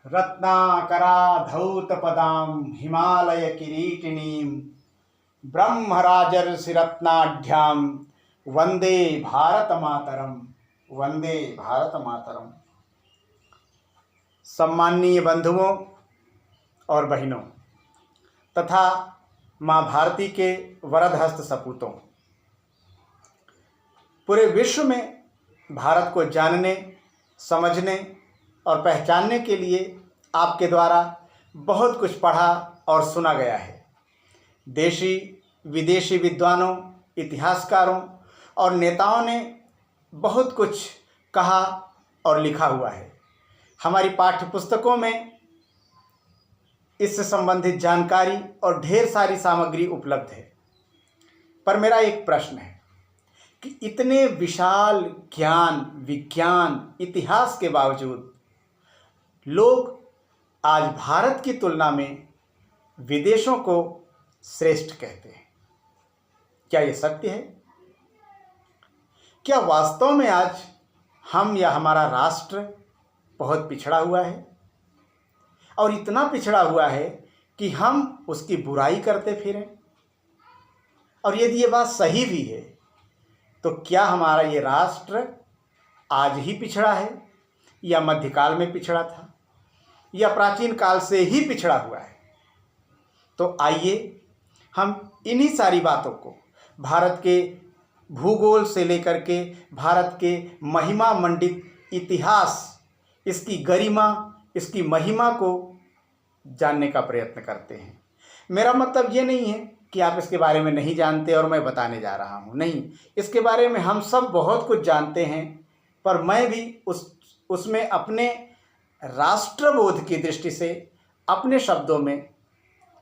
रत्नाकराधौतपदां हिमालयकिरीटिनीं ब्रह्मराजर्षिरत्नाढ्यां वंदे भारतमातरम। वंदे भारतमातरम। सम्माननीय बंधुओं और बहनों तथा माँ भारती के वरद हस्त सपूतों, पूरे विश्व में भारत को जानने, समझने और पहचानने के लिए आपके द्वारा बहुत कुछ पढ़ा और सुना गया है। देशी विदेशी विद्वानों, इतिहासकारों और नेताओं ने बहुत कुछ कहा और लिखा हुआ है। हमारी पाठ्य पुस्तकों में इससे संबंधित जानकारी और ढेर सारी सामग्री उपलब्ध है। पर मेरा एक प्रश्न है कि इतने विशाल ज्ञान, विज्ञान, इतिहास के बावजूद लोग आज भारत की तुलना में विदेशों को श्रेष्ठ कहते हैं। क्या ये सत्य है? क्या वास्तव में आज हम या हमारा राष्ट्र बहुत पिछड़ा हुआ है और इतना पिछड़ा हुआ है कि हम उसकी बुराई करते फिरें? और यदि ये बात सही भी है तो क्या हमारा ये राष्ट्र आज ही पिछड़ा है या मध्यकाल में पिछड़ा था या प्राचीन काल से ही पिछड़ा हुआ है? तो आइए हम इन्हीं सारी बातों को, भारत के भूगोल से लेकर के भारत के महिमा मंडित इतिहास, इसकी गरिमा, इसकी महिमा को जानने का प्रयत्न करते हैं। मेरा मतलब ये नहीं है कि आप इसके बारे में नहीं जानते और मैं बताने जा रहा हूँ, नहीं, इसके बारे में हम सब बहुत कुछ जानते हैं। पर मैं भी उसमें अपने राष्ट्रबोध की दृष्टि से अपने शब्दों में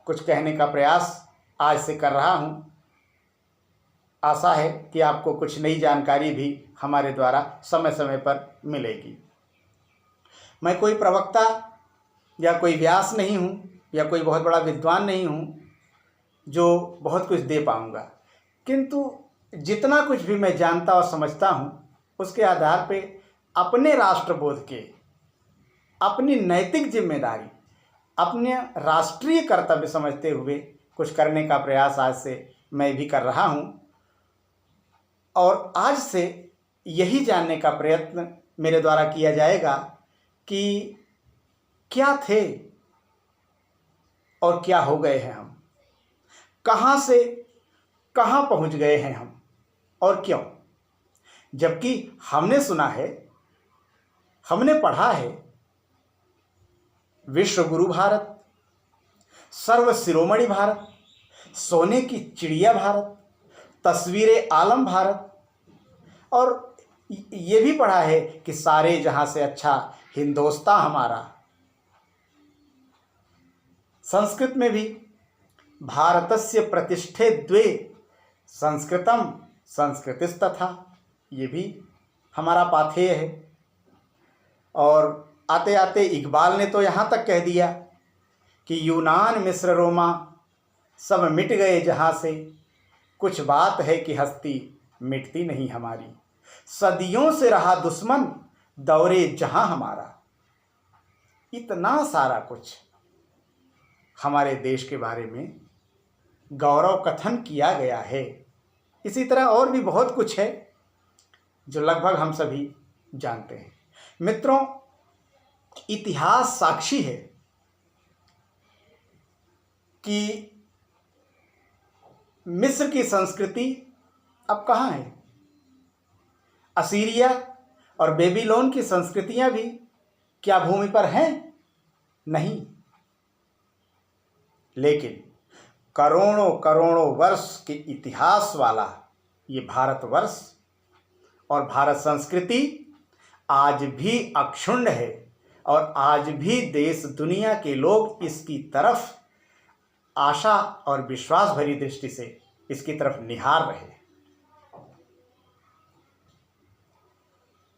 कुछ कहने का प्रयास आज से कर रहा हूँ। आशा है कि आपको कुछ नई जानकारी भी हमारे द्वारा समय समय पर मिलेगी। मैं कोई प्रवक्ता या कोई व्यास नहीं हूँ या कोई बहुत बड़ा विद्वान नहीं हूँ जो बहुत कुछ दे पाऊँगा, किंतु जितना कुछ भी मैं जानता और समझता हूँ उसके आधार पे अपने राष्ट्रबोध के, अपनी नैतिक जिम्मेदारी, अपने राष्ट्रीय कर्तव्य समझते हुए कुछ करने का प्रयास आज से मैं भी कर रहा हूँ। और आज से यही जानने का प्रयत्न मेरे द्वारा किया जाएगा कि क्या थे और क्या हो गए हैं हम, कहाँ से कहाँ पहुँच गए हैं हम और क्यों। जबकि हमने सुना है, हमने पढ़ा है, विश्व गुरु भारत, सर्व शिरोमणि भारत, सोने की चिड़िया भारत, तस्वीरे आलम भारत, और ये भी पढ़ा है कि सारे जहां से अच्छा हिंदोस्तान हमारा। संस्कृत में भी भारतस्य प्रतिष्ठे द्वे संस्कृतम संस्कृतिस्तथा, ये भी हमारा पाथेय है। और आते आते इकबाल ने तो यहाँ तक कह दिया कि यूनान मिस्र रोमा सब मिट गए जहाँ से, कुछ बात है कि हस्ती मिटती नहीं हमारी, सदियों से रहा दुश्मन दौरे जहाँ हमारा। इतना सारा कुछ हमारे देश के बारे में गौरव कथन किया गया है। इसी तरह और भी बहुत कुछ है जो लगभग हम सभी जानते हैं। मित्रों, इतिहास साक्षी है कि मिस्र की संस्कृति अब कहाँ है। असीरिया और बेबीलोन की संस्कृतियां भी क्या भूमि पर हैं? नहीं। लेकिन करोड़ों करोड़ों वर्ष के इतिहास वाला ये भारतवर्ष और भारत संस्कृति आज भी अक्षुण्ण है और आज भी देश दुनिया के लोग इसकी तरफ आशा और विश्वास भरी दृष्टि से इसकी तरफ निहार रहे।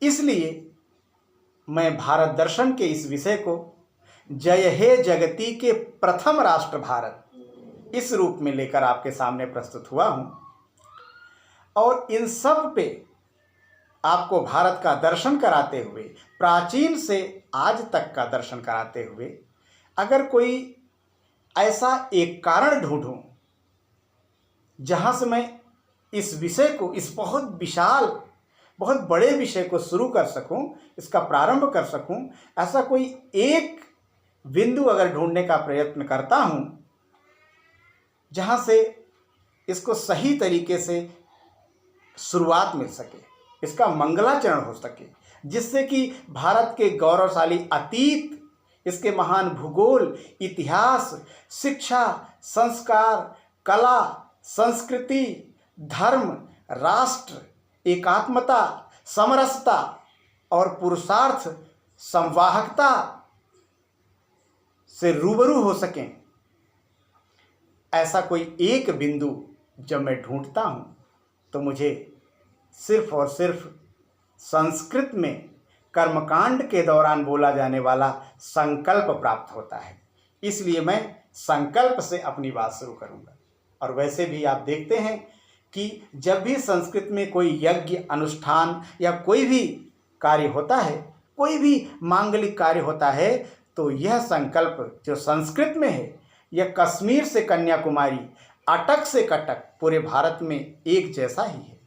इसलिए मैं भारत दर्शन के इस विषय को जय हे जगती के प्रथम राष्ट्र भारत इस रूप में लेकर आपके सामने प्रस्तुत हुआ हूं। और इन सब पे आपको भारत का दर्शन कराते हुए, प्राचीन से आज तक का दर्शन कराते हुए, अगर कोई ऐसा एक कारण ढूंढूं जहां से मैं इस विषय को, इस बहुत विशाल, बहुत बड़े विषय को शुरू कर सकूं, इसका प्रारंभ कर सकूं, ऐसा कोई एक बिंदु अगर ढूंढने का प्रयत्न करता हूं जहां से इसको सही तरीके से शुरुआत मिल सके, इसका मंगलाचरण हो सके, जिससे कि भारत के गौरवशाली अतीत, इसके महान भूगोल, इतिहास, शिक्षा, संस्कार, कला, संस्कृति, धर्म, राष्ट्र, एकात्मता, समरसता और पुरुषार्थ, संवाहकता से रूबरू हो सकें, ऐसा कोई एक बिंदु जब मैं ढूंढता हूं तो मुझे सिर्फ और सिर्फ संस्कृत में कर्मकांड के दौरान बोला जाने वाला संकल्प प्राप्त होता है। इसलिए मैं संकल्प से अपनी बात शुरू करूंगा। और वैसे भी आप देखते हैं कि जब भी संस्कृत में कोई यज्ञ, अनुष्ठान या कोई भी कार्य होता है, कोई भी मांगलिक कार्य होता है, तो यह संकल्प जो संस्कृत में है, यह कश्मीर से कन्याकुमारी, अटक से कटक, पूरे भारत में एक जैसा ही है।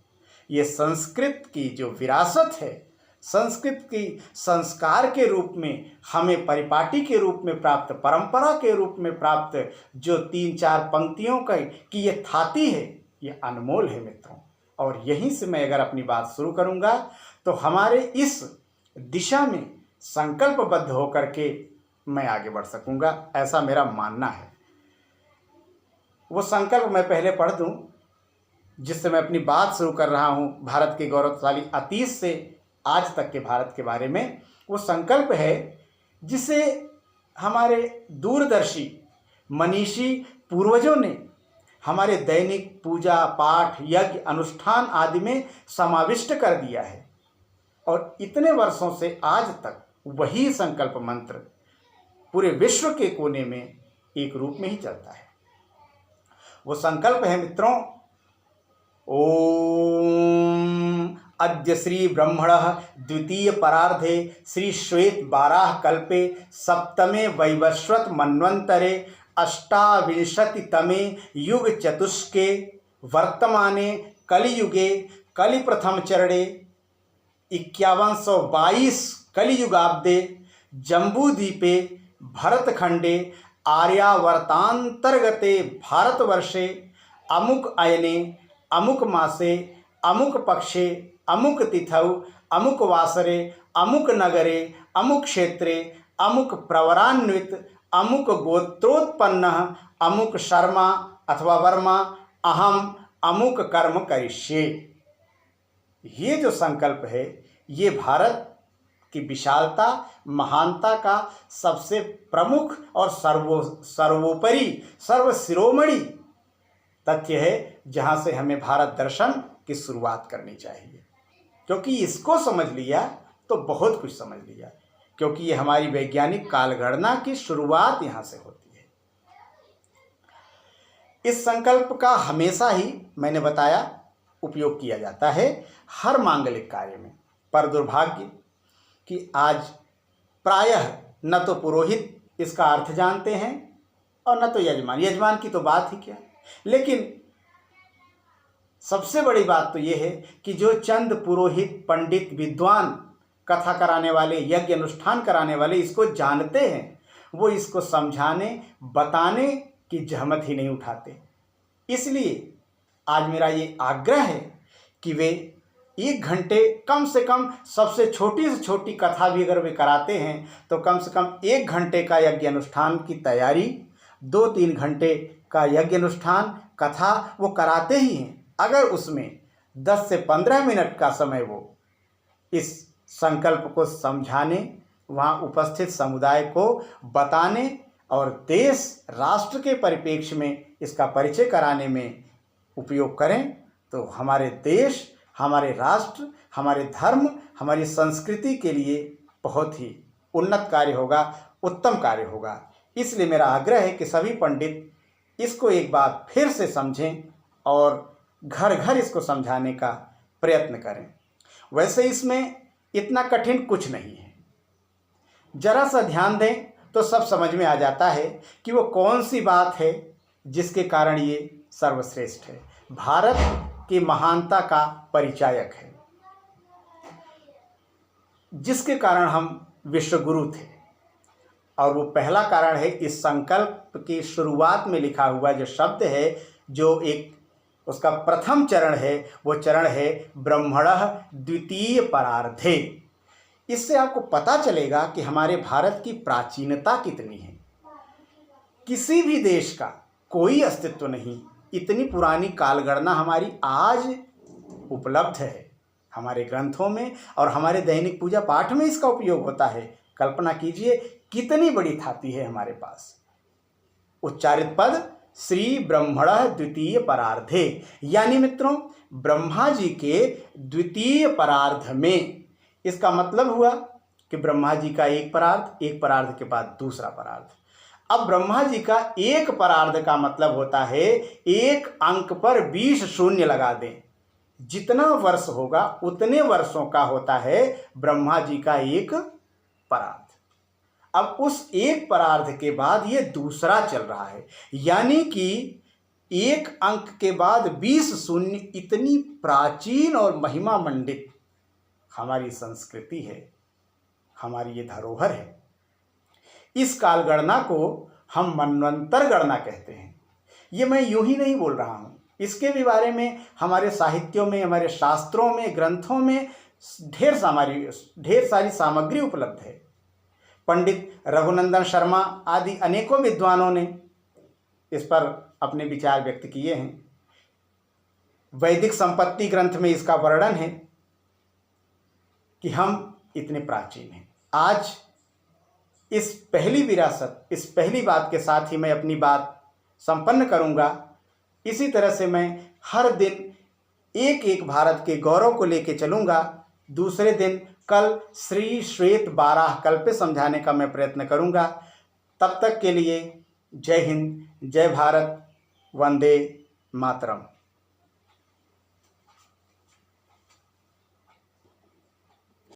ये संस्कृत की जो विरासत है, संस्कृत की संस्कार के रूप में हमें परिपाटी के रूप में प्राप्त, परंपरा के रूप में प्राप्त जो 3-4 पंक्तियों की ये थाती है, ये अनमोल है मित्रों। और यहीं से मैं अगर अपनी बात शुरू करूंगा तो हमारे इस दिशा में संकल्पबद्ध होकर के मैं आगे बढ़ सकूंगा, ऐसा मेरा मानना है। वो संकल्प मैं पहले पढ़ दूं जिससे मैं अपनी बात शुरू कर रहा हूं भारत के गौरवशाली अतीत से आज तक के भारत के बारे में। वो संकल्प है जिसे हमारे दूरदर्शी मनीषी पूर्वजों ने हमारे दैनिक पूजा पाठ, यज्ञ, अनुष्ठान आदि में समाविष्ट कर दिया है। और इतने वर्षों से आज तक वही संकल्प मंत्र पूरे विश्व के कोने में एक रूप में ही चलता है। वो संकल्प है मित्रों, ओम अद्य श्री ब्रह्मणः द्वितीय परार्धे श्री श्वेत बाराह कल्पे सप्तमे वैवस्वत मन्वंतरे अष्टाविंशतितमे युग चतुष्के वर्तमाने कलियुगे कलि प्रथम चरणे 5122 कलियुगाब्दे जम्बूद्वीपे भरतखंडे आर्यावर्तांतर्गते भारतवर्षे अमुक अयने अमुक मासे अमुक पक्षे अमुक तिथौ अमुक वासरे अमुक नगरे अमुक क्षेत्रे अमुक प्रवरान्वित अमुक गोत्रोत्पन्नः अमुक शर्मा अथवा वर्मा अहम अमुक कर्म करिष्ये। ये जो संकल्प है, ये भारत की विशालता, महानता का सबसे प्रमुख और सर्वोपरि, सर्वशिरोमणि तथ्य है, जहाँ से हमें भारत दर्शन की शुरुआत करनी चाहिए। क्योंकि इसको समझ लिया तो बहुत कुछ समझ लिया, क्योंकि ये हमारी वैज्ञानिक कालगणना की शुरुआत यहाँ से होती है। इस संकल्प का हमेशा ही, मैंने बताया, उपयोग किया जाता है हर मांगलिक कार्य में। पर दुर्भाग्य कि आज प्रायः न तो पुरोहित इसका अर्थ जानते हैं और न तो यजमान की तो बात ही क्या। लेकिन सबसे बड़ी बात तो ये है कि जो चंद पुरोहित, पंडित, विद्वान, कथा कराने वाले, यज्ञ अनुष्ठान कराने वाले इसको जानते हैं, वो इसको समझाने, बताने की जहमत ही नहीं उठाते। इसलिए आज मेरा ये आग्रह है कि वे 1 घंटे, कम से कम सबसे छोटी से छोटी कथा भी अगर वे कराते हैं तो कम से कम 1 घंटे का यज्ञ अनुष्ठान की तैयारी, 2-3 घंटे का यज्ञ अनुष्ठान कथा वो कराते ही हैं। अगर उसमें 10 से 15 मिनट का समय वो इस संकल्प को समझाने, वहाँ उपस्थित समुदाय को बताने और देश राष्ट्र के परिप्रेक्ष्य में इसका परिचय कराने में उपयोग करें, तो हमारे देश, हमारे राष्ट्र, हमारे धर्म, हमारी संस्कृति के लिए बहुत ही उन्नत कार्य होगा, उत्तम कार्य होगा। इसलिए मेरा आग्रह है कि सभी पंडित इसको एक बार फिर से समझें और घर घर इसको समझाने का प्रयत्न करें। वैसे इसमें इतना कठिन कुछ नहीं है। जरा सा ध्यान दें तो सब समझ में आ जाता है कि वो कौन सी बात है जिसके कारण ये सर्वश्रेष्ठ है, भारत की महानता का परिचायक है, जिसके कारण हम विश्वगुरु थे। और वो पहला कारण है, इस संकल्प की शुरुआत में लिखा हुआ जो शब्द है, जो एक उसका प्रथम चरण है, वो चरण है ब्रह्मणः द्वितीय परार्धे। इससे आपको पता चलेगा कि हमारे भारत की प्राचीनता कितनी है। किसी भी देश का कोई अस्तित्व नहीं, इतनी पुरानी कालगणना हमारी आज उपलब्ध है हमारे ग्रंथों में, और हमारे दैनिक पूजा पाठ में इसका उपयोग होता है। कल्पना कीजिए कितनी बड़ी थाती है हमारे पास। उच्चारित पद श्री ब्रह्मणः द्वितीय परार्धे, यानी मित्रों ब्रह्मा जी के द्वितीय परार्ध में। इसका मतलब हुआ कि ब्रह्मा जी का एक परार्ध के बाद दूसरा परार्ध। अब ब्रह्मा जी का एक परार्ध का मतलब होता है एक अंक पर 20 शून्य लगा दें। जितना वर्ष होगा उतने वर्षों का होता है ब्रह्मा जी का एक परार्ध। अब उस एक परार्ध के बाद ये दूसरा चल रहा है, यानी कि एक अंक के बाद 20 शून्य। इतनी प्राचीन और महिमा मंडित हमारी संस्कृति है, हमारी ये धरोहर है। इस काल गणना को हम मनवंतर गणना कहते हैं। ये मैं यूं ही नहीं बोल रहा हूँ, इसके भी बारे में हमारे साहित्यों में, हमारे शास्त्रों में, ग्रंथों में ढेर सारी सामग्री उपलब्ध है। पंडित रघुनंदन शर्मा आदि अनेकों विद्वानों ने इस पर अपने विचार व्यक्त किए हैं। वैदिक संपत्ति ग्रंथ में इसका वर्णन है कि हम इतने प्राचीन हैं। आज इस पहली विरासत, इस पहली बात के साथ ही मैं अपनी बात संपन्न करूंगा। इसी तरह से मैं हर दिन एक एक भारत के गौरव को लेके चलूंगा। दूसरे दिन कल श्री श्वेत 12 कल्प समझाने का मैं प्रयत्न करूंगा। तब तक के लिए जय हिंद, जय भारत, वंदे मातरम।